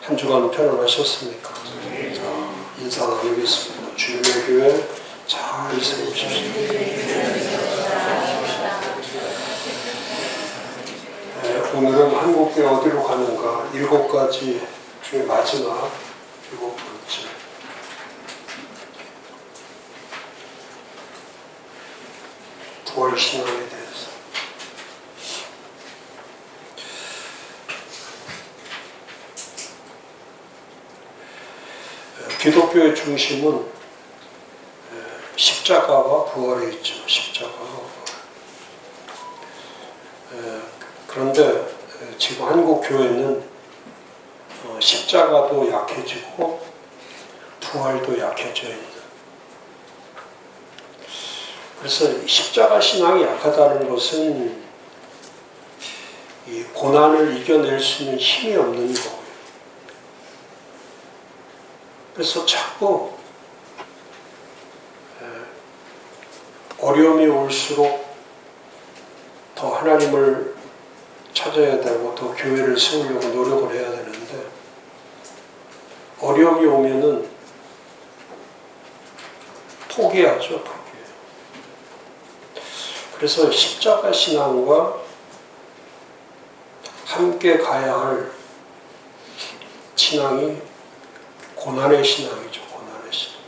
한 주간 편안하셨습니까? 자, 인사 나누겠습니다. 주님의 교회 잘 세우십시오. 오늘은 한국교회 어디로 가는가 7가지 중에 마지막 7번째. 부활신앙에 대해서. 기독교의 중심은 십자가와 부활에 있죠. 십자가와 부활. 그런데 지금 한국 교회는 십자가도 약해지고 부활도 약해져 있는. 그래서 십자가 신앙이 약하다는 것은 이 고난을 이겨낼 수 있는 힘이 없는 거예요. 그래서 자꾸 어려움이 올수록 더 하나님을 찾아야 되고 더 교회를 세우려고 노력을 해야 되는데 어려움이 오면은 포기하죠. 포기해요. 그래서 십자가 신앙과 함께 가야 할 신앙이 고난의 신앙이죠. 고난의 신앙.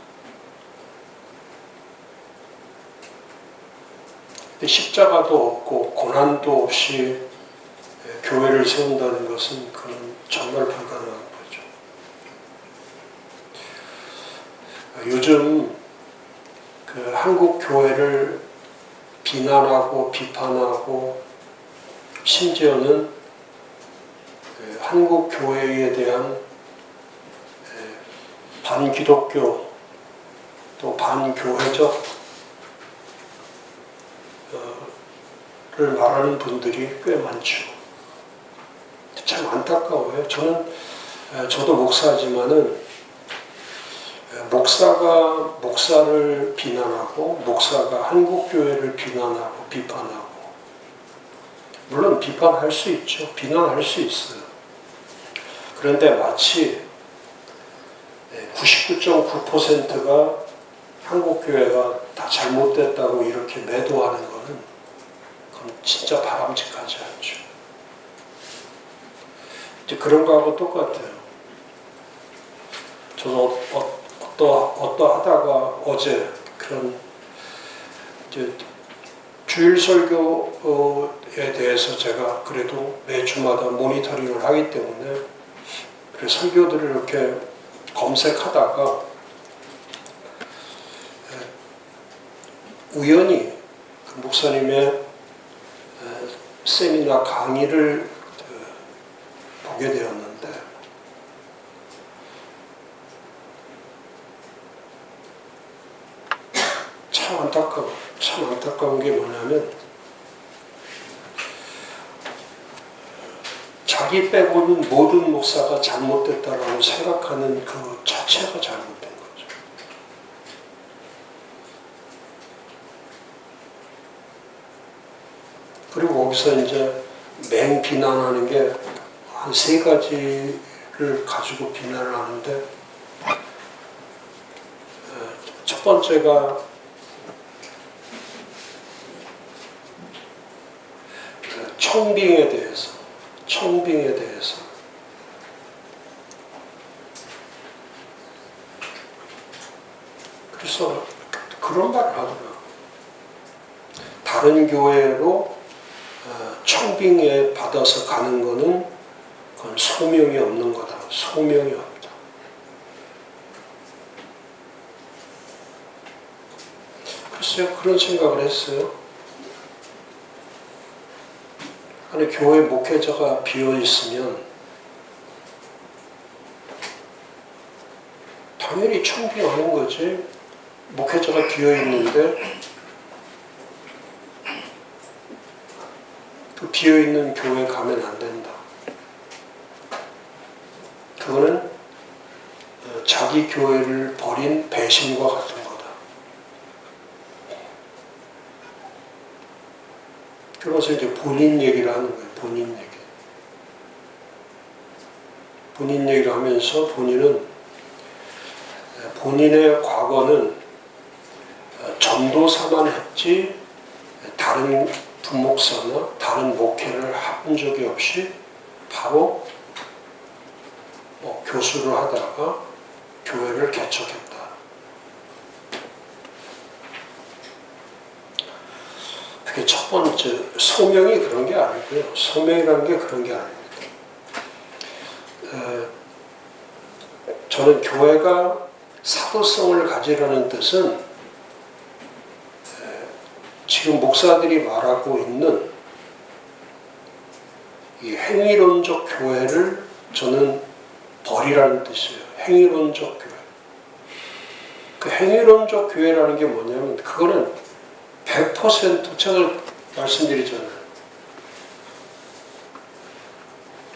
근데 십자가도 없고 고난도 없이 교회를 세운다는 것은 그건 정말 불가능한 거죠. 요즘 그 한국 교회를 비난하고 비판하고 심지어는 한국 교회에 대한 반기독교 또 반교회적 를 말하는 분들이 꽤 많죠. 참 안타까워요. 저도 목사지만은 목사가 목사를 비난하고 목사가 한국교회를 비난하고 비판하고 물론 비판할 수 있죠. 비난할 수 있어요. 그런데 마치 99.9%가 한국교회가 다 잘못됐다고 이렇게 매도하는 것은 그건 진짜 바람직하지 않죠. 이제 그런 거하고 똑같아요. 저도 어떠하다가 어제 그런 이제 주일 설교에 대해서 제가 그래도 매주마다 모니터링을 하기 때문에 그래서 설교들을 이렇게 검색하다가 우연히 그 목사님의 세미나 강의를 보게 되었는데 참 안타까운 게 뭐냐면 자기 빼고는 모든 목사가 잘못됐다라고 생각하는 그 자체가 잘못된 거죠. 그리고 거기서 이제 맹 비난하는 게 한 3가지를 가지고 비난을 하는데 첫 번째가 청빙에 대해서 그래서 그런 말을 하더라고요. 다른 교회로 청빙에 받아서 가는 거는 그건 소명이 없는 거다. 소명이 없다. 글쎄요, 그런 생각을 했어요. 아니, 교회 목회자가 비어있으면 당연히 청빙하는 거지. 목회자가 비어있는데 그 비어있는 교회에 가면 안 된다. 그거는 자기 교회를 버린 배신과 같은 거다. 그러면서 이제 본인 얘기를 하는 거예요. 본인 얘기. 본인 얘기를 하면서 본인의 과거는 전도사만 했지 다른 부목사나 다른 목회를 해본 적이 없이 바로 교수를 하다가 교회를 개척했다. 그게 첫 번째, 소명이 그런 게 아니고요. 소명이라는 게 그런 게 아닙니다. 저는 교회가 사도성을 가지라는 뜻은 지금 목사들이 말하고 있는 이 행위론적 교회를 저는 버리라는 뜻이에요. 행위론적 교회. 그 행위론적 교회라는 게 뭐냐면 그거는 100% 제가 말씀드리잖아요.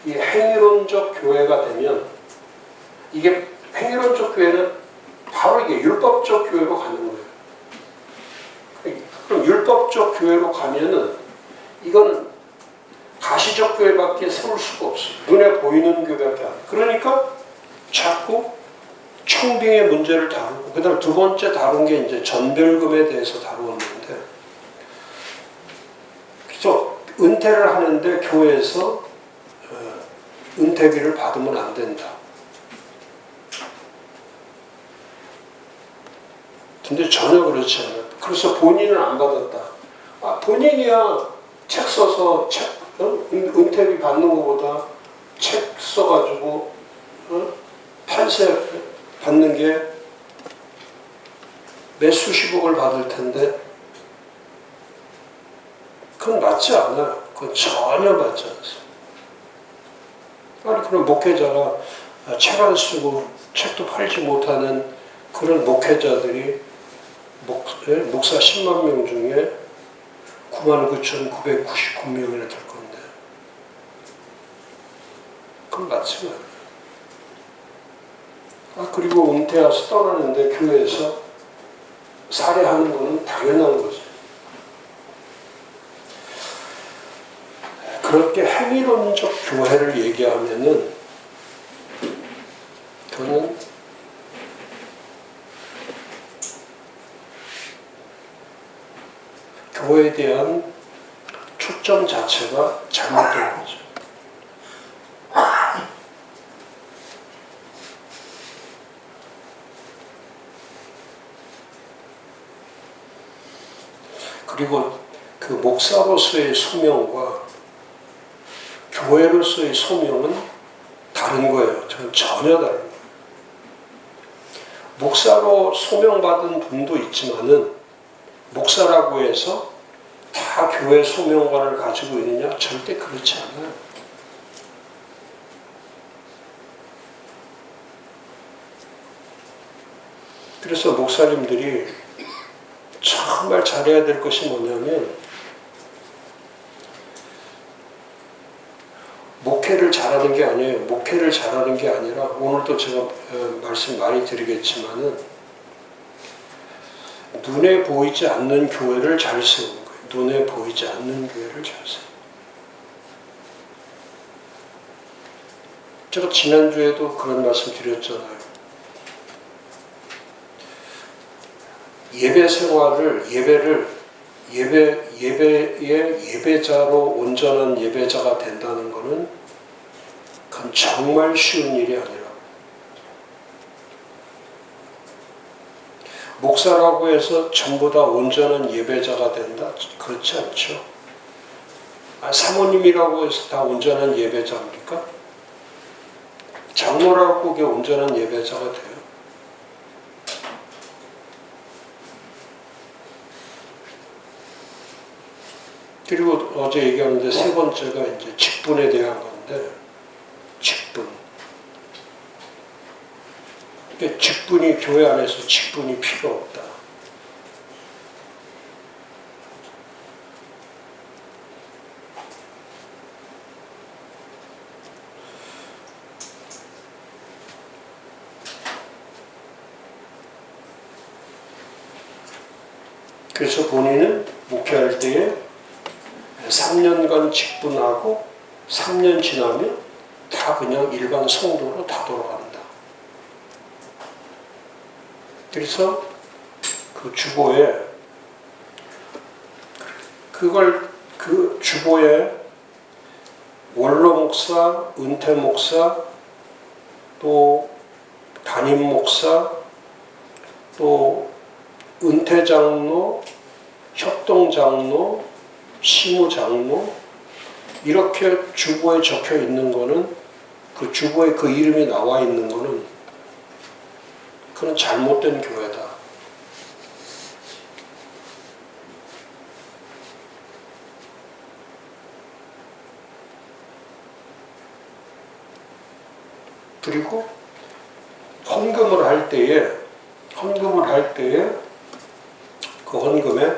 이 행위론적 교회가 되면 이게 행위론적 교회는 바로 이게 율법적 교회로 가는 거예요. 그럼 율법적 교회로 가면은 이거는 가시적 교회밖에 세울 수가 없어요. 눈에 보이는 교회밖에 안 돼요. 그러니까 자꾸 청빙의 문제를 다루고, 그 다음 두 번째 다룬 게 이제 전별금에 대해서 다루었는데, 그래서 은퇴를 하는데 교회에서 은퇴비를 받으면 안 된다. 근데 전혀 그렇지 않아요. 그래서 본인은 안 받았다. 본인이야 책 써서 은퇴비 받는 것보다 책 써가지고 판세 받는 게 몇 수십억을 받을 텐데 그건 맞지 않아요. 그건 전혀 맞지 않습니다. 아니 그런 목회자가 책 안 쓰고 책도 팔지 못하는 그런 목회자들이 목사 10만 명 중에 99,999명이나 될 건데 그건 맞지 않아요. 그리고 은퇴해서 떠나는데 교회에서 살해하는 거는 당연한 거죠. 그렇게 행위론적 교회를 얘기하면은 저는 교회에 대한 초점 자체가 잘못된 거죠. 그리고 그 목사로서의 소명과 교회로서의 소명은 다른 거예요. 저는 전혀 다른 거예요. 목사로 소명받은 분도 있지만은 목사라고 해서 다 교회 소명관을 가지고 있느냐? 절대 그렇지 않아요. 그래서 목사님들이 정말 잘해야 될 것이 뭐냐면 목회를 잘하는 게 아니에요. 목회를 잘하는 게 아니라 오늘도 제가 말씀 많이 드리겠지만은 눈에 보이지 않는 교회를 잘 세우는 거예요. 눈에 보이지 않는 교회를 잘 세우는 거예요. 제가 지난주에도 그런 말씀 드렸잖아요. 예배 생활을, 예배의 예배자로 온전한 예배자가 된다는 것은 그건 정말 쉬운 일이 아니라 목사라고 해서 전부 다 온전한 예배자가 된다? 그렇지 않죠. 사모님이라고 해서 다 온전한 예배자입니까? 장로라고 그게 온전한 예배자가 돼요. 그리고 어제 얘기하는데 세 번째가 이제 직분에 대한 건데, 직분. 그러니까 직분이, 교회 안에서 직분이 필요 없다. 그래서 본인은 목회할 때에 3년간 직분하고 3년 지나면 다 그냥 일반 성도로 다 돌아간다. 그래서 그 주보에 그 주보에 원로 목사, 은퇴 목사, 또 담임 목사, 또 은퇴 장로, 협동 장로, 시무 장로 이렇게 주보에 적혀 있는 거는 그 주보에 그 이름이 나와 있는 거는 그건 잘못된 교회다. 그리고 헌금을 할 때에 그 헌금에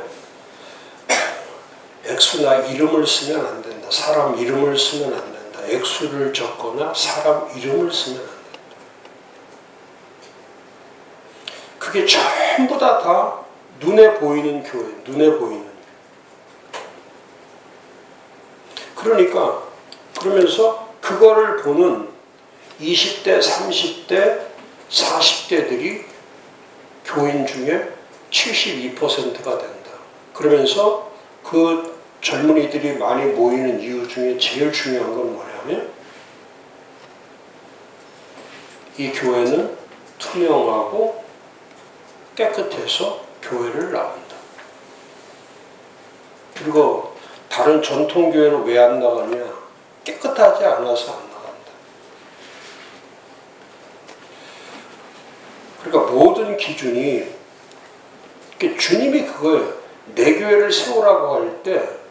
액수나 이름을 쓰면 안 된다. 사람 이름을 쓰면 안 된다. 액수를 적거나 사람 이름을 쓰면 안 된다. 그게 전부 다 눈에 보이는 교회, 눈에 보이는. 그러면서 그거를 보는 20대, 30대, 40대들이 교인 중에 72%가 된다. 그러면서 그 젊은이들이 많이 모이는 이유 중에 제일 중요한 건 뭐냐면 이 교회는 투명하고 깨끗해서 교회를 나온다. 그리고 다른 전통교회는 왜 안 나가냐? 깨끗하지 않아서 안 나간다. 그러니까 모든 기준이 주님이 그거예요. 내 교회를 세우라고 할 때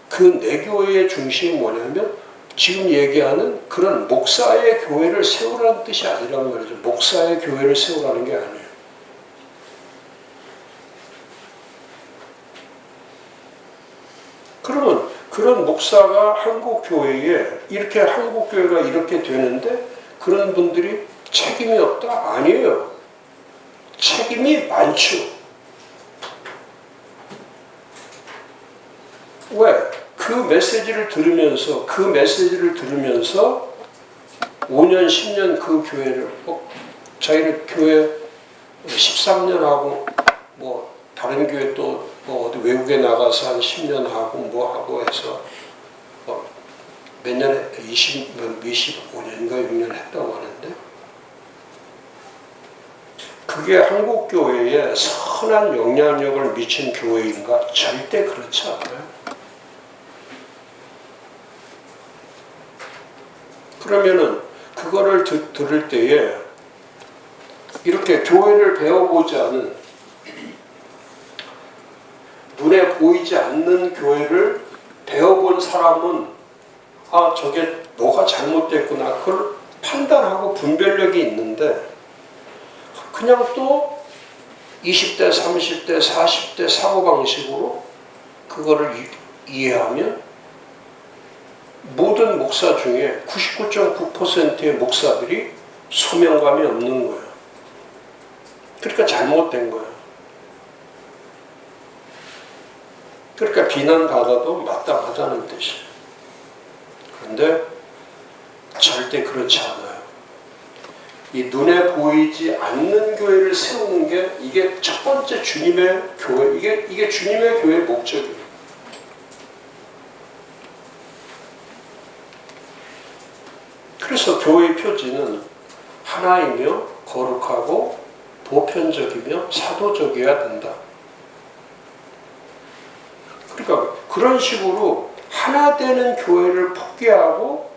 그 내 교회의 중심이 뭐냐면 지금 얘기하는 그런 목사의 교회를 세우라는 뜻이 아니란 말이죠. 목사의 교회를 세우라는 게 아니에요. 그러면 그런 목사가 한국교회에 이렇게 한국교회가 이렇게 되는데 그런 분들이 책임이 없다? 아니에요. 책임이 많죠. 왜? 그 메시지를 들으면서 5년, 10년 그 교회를 자기는 교회 13년 하고 다른 교회 또 어디 외국에 나가서 한 10년 하고 하고 해서 몇 년에 25년인가 6년 했다고 하는데 그게 한국 교회에 선한 영향력을 미친 교회인가? 절대 그렇지 않아요. 그러면은 그거를 들을 때에 이렇게 교회를 배워보지 않은 눈에 보이지 않는 교회를 배워본 사람은 저게 뭐가 잘못됐구나 그걸 판단하고 분별력이 있는데 그냥 또 20대, 30대, 40대 사고방식으로 그거를 이해하면 모든 목사 중에 99.9%의 목사들이 소명감이 없는 거예요. 그러니까 잘못된 거예요. 그러니까 비난받아도 마땅하다는 뜻이에요. 그런데 절대 그렇지 않아요. 이 눈에 보이지 않는 교회를 세우는 게 이게 첫 번째 주님의 교회, 이게 주님의 교회의 목적이에요. 그래서 교회의 표지는 하나이며 거룩하고 보편적이며 사도적이어야 된다. 그러니까 그런 식으로 하나 되는 교회를 포기하고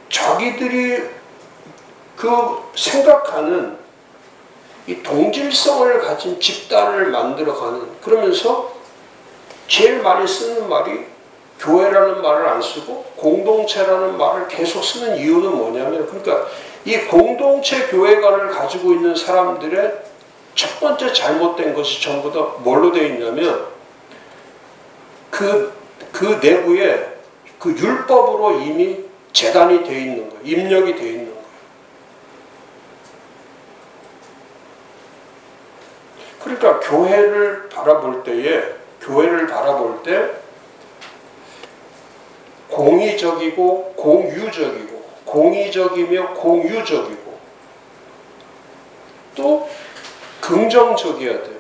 자기들이 그 생각하는 이 동질성을 가진 집단을 만들어가는 그러면서 제일 많이 쓰는 말이 교회라는 말을 안 쓰고 공동체라는 말을 계속 쓰는 이유는 뭐냐면 그러니까 이 공동체 교회관을 가지고 있는 사람들의 첫 번째 잘못된 것이 전부 다 뭘로 되어 있냐면 그 내부에 그 율법으로 이미 재단이 되어 있는 거예요. 입력이 되어 있는 거예요. 그러니까 교회를 바라볼 때 공의적이고 공유적이고, 공의적이며 공유적이고, 또 긍정적이어야 돼요.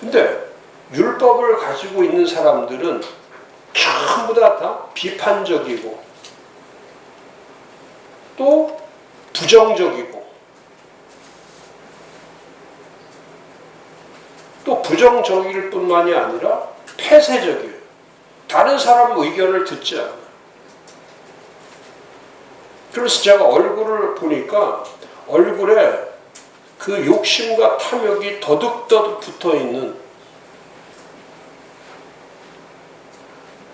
근데 율법을 가지고 있는 사람들은 전부 다 비판적이고 또 부정적이고, 또 부정적일 뿐만이 아니라 폐쇄적이에요. 다른 사람 의견을 듣지 않아요. 그래서 제가 얼굴을 보니까 얼굴에 그 욕심과 탐욕이 더득더득 붙어있는,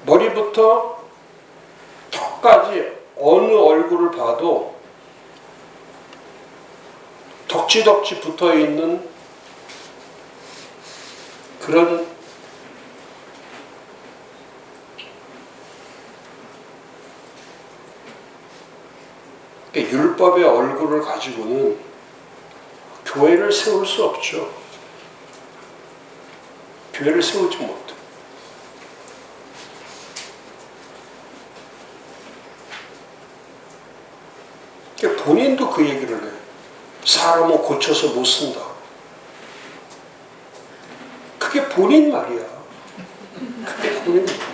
머리부터 턱까지 어느 얼굴을 봐도 덕지덕지 붙어있는 그런 율법의 얼굴을 가지고는 교회를 세울 수 없죠. 교회를 세우지 못해. 본인도 그 얘기를 해. 사람은 고쳐서 못 쓴다. 그게 본인 말이야. 그게 본인 말이야.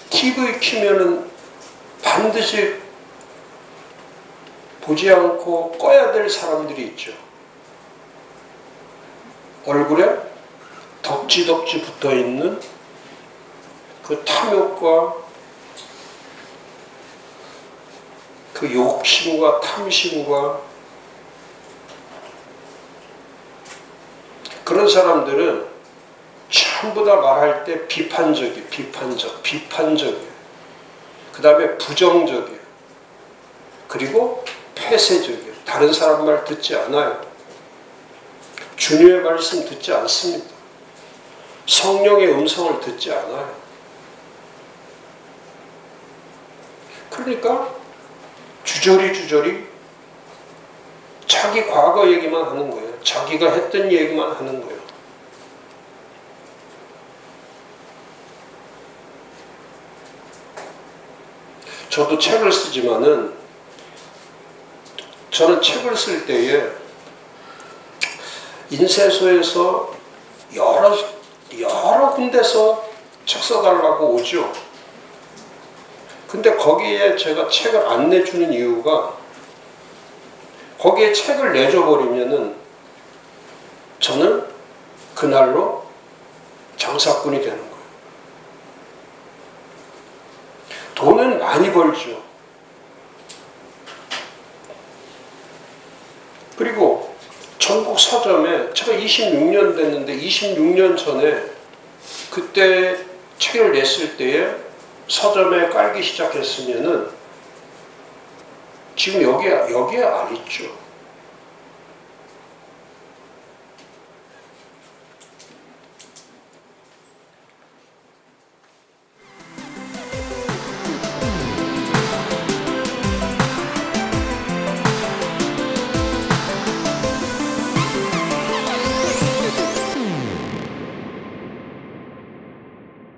TV 키면은 반드시 보지 않고 꺼야 될 사람들이 있죠. 얼굴에 덕지덕지 붙어있는 그 탐욕과 그 욕심과 탐심과, 그런 사람들은 전부 다 말할 때 비판적이에요. 비판적이에요. 그 다음에 부정적이에요. 그리고 폐쇄적이에요. 다른 사람 말 듣지 않아요. 주님의 말씀 듣지 않습니다. 성령의 음성을 듣지 않아요. 그러니까 주저리 자기 과거 얘기만 하는 거예요. 자기가 했던 얘기만 하는 거예요. 저도 책을 쓰지만은, 저는 책을 쓸 때에 인쇄소에서 여러 군데서 책 써달라고 오죠. 근데 거기에 제가 책을 안 내주는 이유가, 거기에 책을 내줘버리면은 저는 그날로 장사꾼이 되는 거예요. 돈은 많이 벌죠. 그리고 전국 서점에 제가 26년 됐는데, 26년 전에 그때 책을 냈을 때에 서점에 깔기 시작했으면은 지금 여기에 안 있죠.